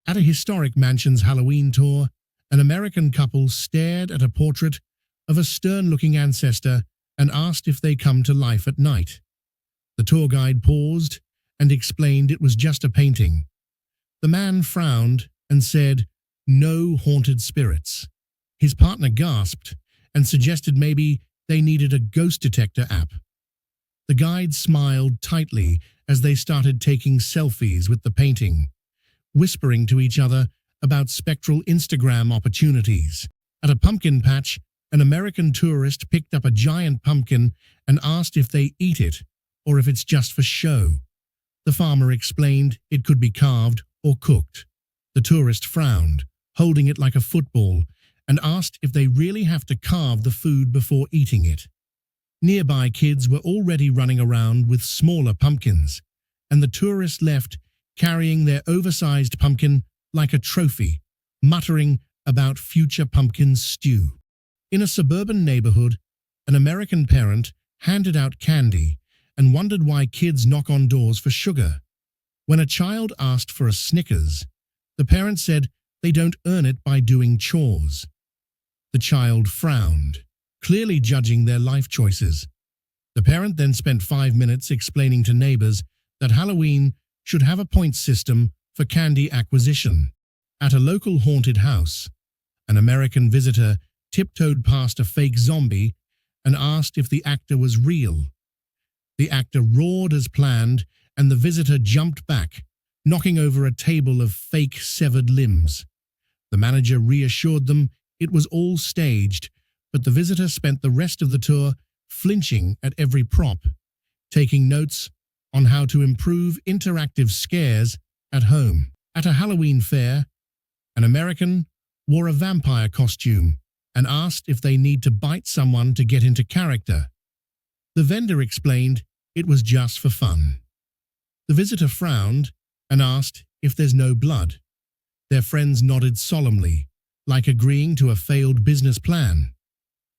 At a historic mansion's Halloween tour, an American couple stared at a portrait of a stern-looking ancestor and asked if they come to life at night. The tour guide paused and explained it was just a painting. The man frowned and said, "No haunted spirits." His partner gasped and suggested maybe they needed a ghost detector app. The guide smiled tightly as they started taking selfies with the painting, whispering to each other about spectral Instagram opportunities. At a pumpkin patch, an American tourist picked up a giant pumpkin and asked if they eat it or if it's just for show. The farmer explained it could be carved or cooked. The tourist frowned, holding it like a football, and asked if they really have to carve the food before eating it. Nearby kids were already running around with smaller pumpkins, and the tourist left carrying their oversized pumpkin like a trophy, muttering about future pumpkin stew. In a suburban neighborhood, an American parent handed out candy and wondered why kids knock on doors for sugar. When a child asked for a Snickers, the parent said they don't earn it by doing chores. The child frowned, clearly judging their life choices. The parent then spent 5 minutes explaining to neighbors that Halloween should have a point system for candy acquisition. At a local haunted house, an American visitor tiptoed past a fake zombie and asked if the actor was real. The actor roared as planned, and the visitor jumped back, knocking over a table of fake severed limbs. The manager reassured them it was all staged, but the visitor spent the rest of the tour flinching at every prop, taking notes on how to improve interactive scares at home. At a Halloween fair, an American wore a vampire costume and asked if they need to bite someone to get into character. The vendor explained it was just for fun. The visitor frowned and asked if there's no blood. Their friends nodded solemnly, like agreeing to a failed business plan.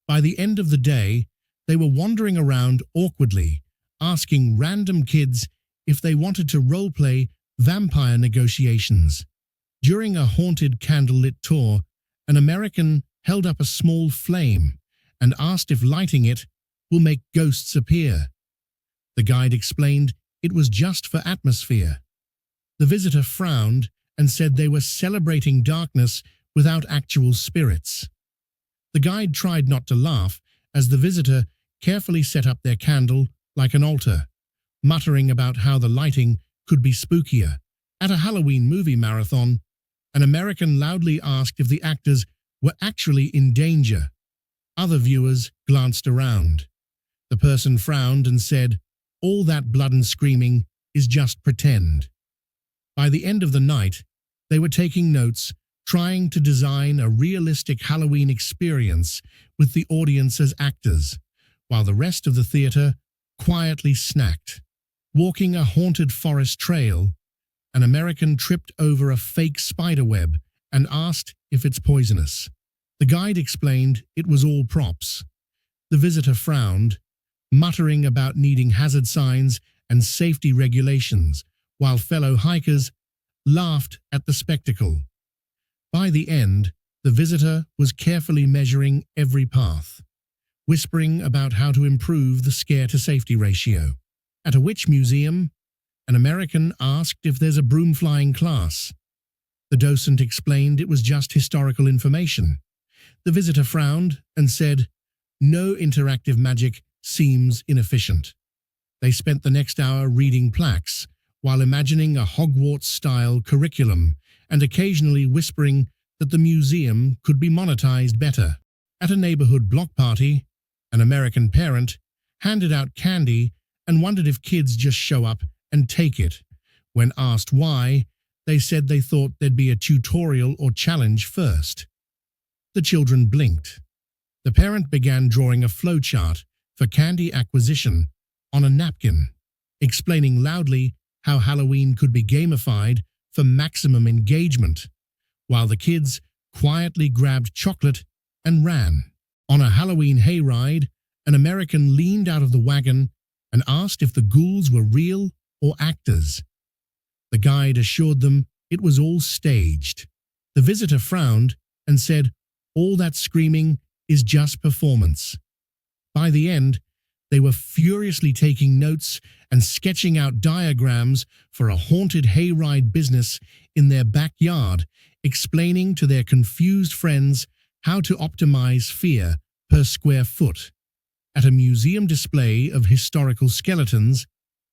By the end of the day, they were wandering around awkwardly, asking random kids if they wanted to role-play vampire negotiations. During a haunted candlelit tour, an American held up a small flame and asked if lighting it will make ghosts appear. The guide explained it was just for atmosphere. The visitor frowned and said they were celebrating darkness without actual spirits. The guide tried not to laugh as the visitor carefully set up their candle like an altar, muttering about how the lighting could be spookier. At a Halloween movie marathon, an American loudly asked if the actors were actually in danger. Other viewers glanced around. The person frowned and said, "All that blood and screaming is just pretend." By the end of the night, they were taking notes, trying to design a realistic Halloween experience with the audience as actors, while the rest of the theater quietly snacked. Walking a haunted forest trail, an American tripped over a fake spiderweb and asked if it's poisonous. The guide explained it was all props. The visitor frowned, muttering about needing hazard signs and safety regulations, while fellow hikers laughed at the spectacle. By the end, the visitor was carefully measuring every path, whispering about how to improve the scare-to-safety ratio. At a witch museum, an American asked if there's a broom-flying class. The docent explained it was just historical information. The visitor frowned and said, "No interactive magic seems inefficient." They spent the next hour reading plaques, while imagining a Hogwarts-style curriculum and occasionally whispering that the museum could be monetized better. At a neighborhood block party, an American parent handed out candy and wondered if kids just show up and take it. When asked why, they said they thought there'd be a tutorial or challenge first. The children blinked. The parent began drawing a flowchart for candy acquisition on a napkin, explaining loudly how Halloween could be gamified for maximum engagement, while the kids quietly grabbed chocolate and ran. On a Halloween hayride, an American leaned out of the wagon and asked if the ghouls were real or actors. The guide assured them it was all staged. The visitor frowned and said, "All that screaming is just performance." By the end, they were furiously taking notes and sketching out diagrams for a haunted hayride business in their backyard, explaining to their confused friends how to optimize fear per square foot. At a museum display of historical skeletons,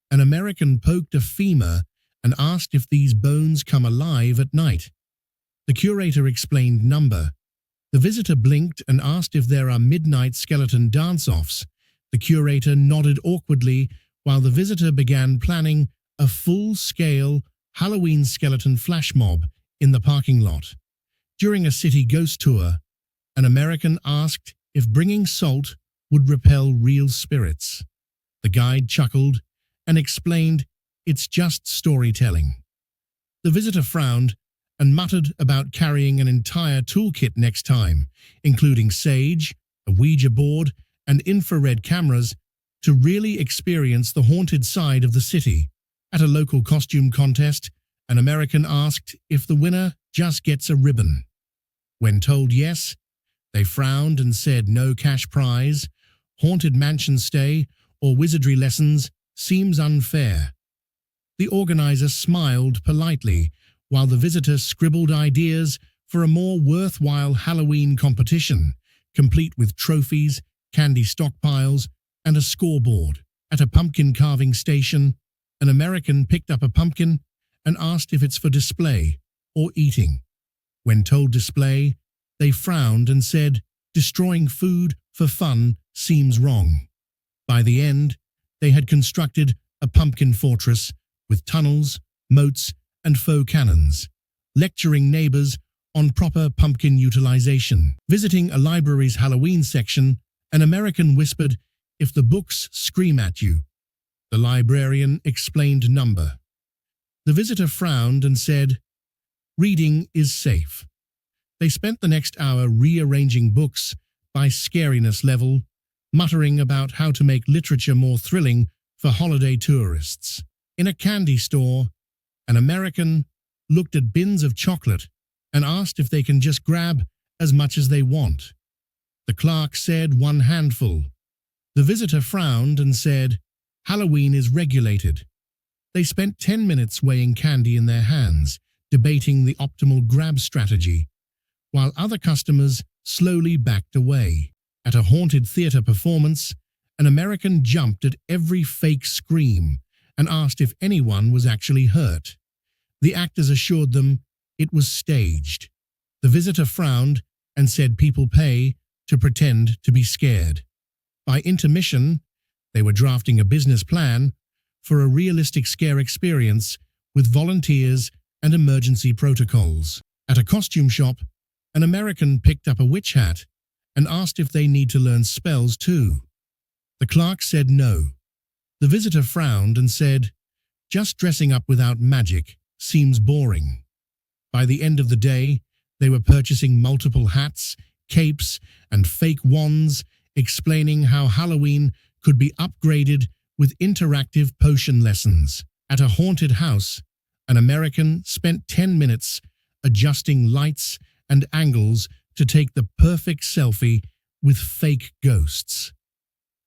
an American poked a femur and asked if these bones come alive at night. The curator explained number. The visitor blinked and asked if there are midnight skeleton dance-offs. The curator nodded awkwardly while the visitor began planning a full-scale Halloween skeleton flash mob in the parking lot. During a city ghost tour, an American asked if bringing salt would repel real spirits. The guide chuckled and explained, "It's just storytelling." The visitor frowned and muttered about carrying an entire toolkit next time, including sage, a Ouija board, and infrared cameras to really experience the haunted side of the city. At a local costume contest, an American asked if the winner just gets a ribbon. When told yes, they frowned and said no cash prize, haunted mansion stay, or wizardry lessons seems unfair. The organizer smiled politely while the visitor scribbled ideas for a more worthwhile Halloween competition, complete with trophies, candy stockpiles, and a scoreboard. At a pumpkin carving station, an American picked up a pumpkin and asked if it's for display or eating. When told display, they frowned and said, "Destroying food for fun seems wrong." By the end, they had constructed a pumpkin fortress with tunnels, moats, and faux cannons, lecturing neighbors on proper pumpkin utilization. Visiting a library's Halloween section, an American whispered, "If the books scream at you." The librarian explained number. The visitor frowned and said, "Reading is safe." They spent the next hour rearranging books by scariness level, muttering about how to make literature more thrilling for holiday tourists. In a candy store, an American looked at bins of chocolate and asked if they can just grab as much as they want. The clerk said one handful. The visitor frowned and said, "Halloween is regulated." They spent 10 minutes weighing candy in their hands, debating the optimal grab strategy, while other customers slowly backed away. At a haunted theater performance, an American jumped at every fake scream and asked if anyone was actually hurt. The actors assured them it was staged. The visitor frowned and said people pay to pretend to be scared. By intermission, they were drafting a business plan for a realistic scare experience with volunteers and emergency protocols. At a costume shop, an American picked up a witch hat and asked if they need to learn spells too. The clerk said no. The visitor frowned and said, "Just dressing up without magic seems boring." By the end of the day, they were purchasing multiple hats, capes, and fake wands, explaining how Halloween could be upgraded with interactive potion lessons. At a haunted house, an American spent 10 minutes adjusting lights and angles to take the perfect selfie with fake ghosts.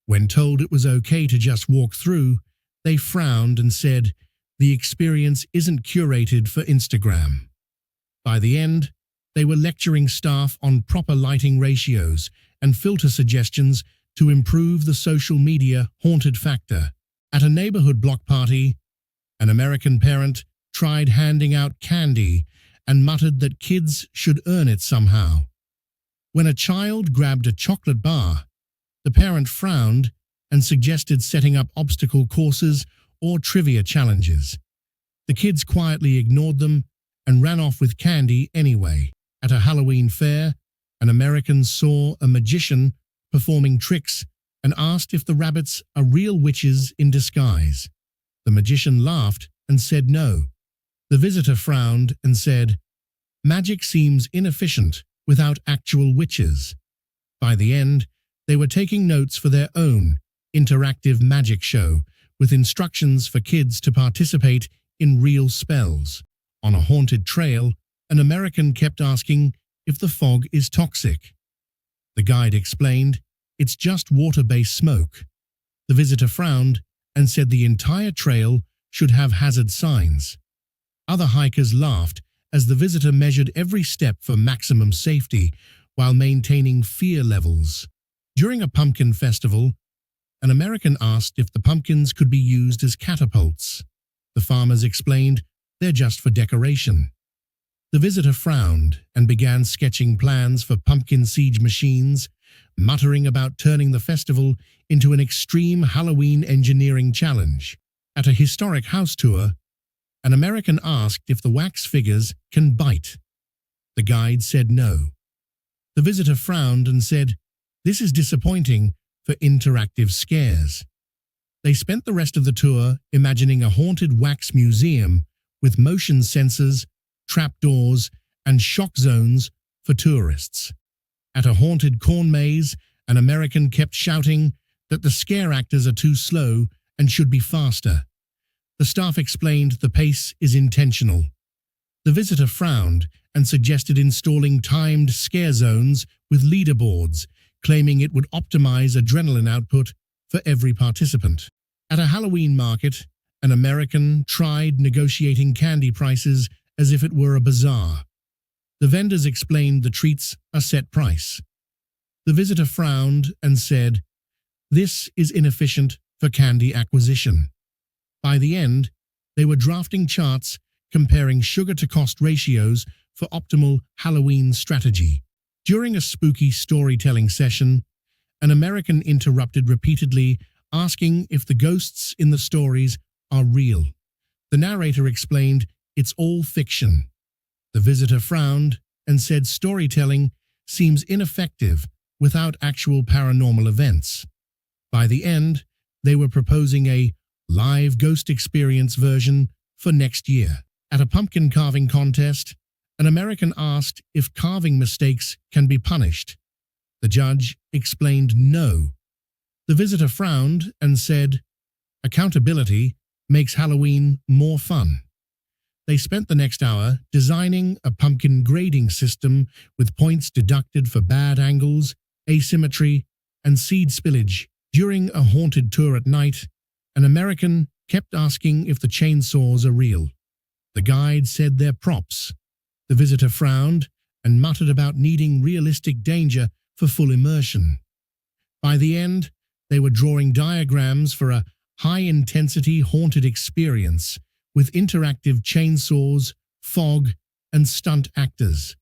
When told it was okay to just walk through, they frowned and said, "The experience isn't curated for Instagram." By the end, they were lecturing staff on proper lighting ratios and filter suggestions to improve the social media haunted factor. At a neighborhood block party, an American parent tried handing out candy and muttered that kids should earn it somehow. When a child grabbed a chocolate bar, the parent frowned and suggested setting up obstacle courses or trivia challenges. The kids quietly ignored them and ran off with candy anyway. At a Halloween fair, an American saw a magician performing tricks and asked if the rabbits are real witches in disguise. The magician laughed and said no. The visitor frowned and said, "Magic seems inefficient without actual witches." By the end, they were taking notes for their own interactive magic show with instructions for kids to participate in real spells. On a haunted trail, an American kept asking if the fog is toxic. The guide explained, "It's just water-based smoke." The visitor frowned and said the entire trail should have hazard signs. Other hikers laughed as the visitor measured every step for maximum safety while maintaining fear levels. During a pumpkin festival, an American asked if the pumpkins could be used as catapults. The farmers explained, "They're just for decoration." The visitor frowned and began sketching plans for pumpkin siege machines, muttering about turning the festival into an extreme Halloween engineering challenge. At a historic house tour, an American asked if the wax figures can bite. The guide said no. The visitor frowned and said, "This is disappointing for interactive scares." They spent the rest of the tour imagining a haunted wax museum with motion sensors, trapdoors, and shock zones for tourists. At a haunted corn maze, an American kept shouting that the scare actors are too slow and should be faster. The staff explained the pace is intentional. The visitor frowned and suggested installing timed scare zones with leaderboards, claiming it would optimize adrenaline output for every participant. At a Halloween market, an American tried negotiating candy prices as if it were a bazaar. The vendors explained the treats are set price. The visitor frowned and said, "This is inefficient for candy acquisition." By the end, they were drafting charts comparing sugar-to-cost ratios for optimal Halloween strategy. During a spooky storytelling session, an American interrupted repeatedly, asking if the ghosts in the stories are real. The narrator explained, "It's all fiction." The visitor frowned and said storytelling seems ineffective without actual paranormal events. By the end, they were proposing a live ghost experience version for next year. At a pumpkin carving contest, an American asked if carving mistakes can be punished. The judge explained no. The visitor frowned and said, "Accountability makes Halloween more fun." They spent the next hour designing a pumpkin grading system with points deducted for bad angles, asymmetry, and seed spillage. During a haunted tour at night, an American kept asking if the chainsaws are real. The guide said they're props. The visitor frowned and muttered about needing realistic danger for full immersion. By the end, they were drawing diagrams for a high-intensity haunted experience with interactive chainsaws, fog, and stunt actors.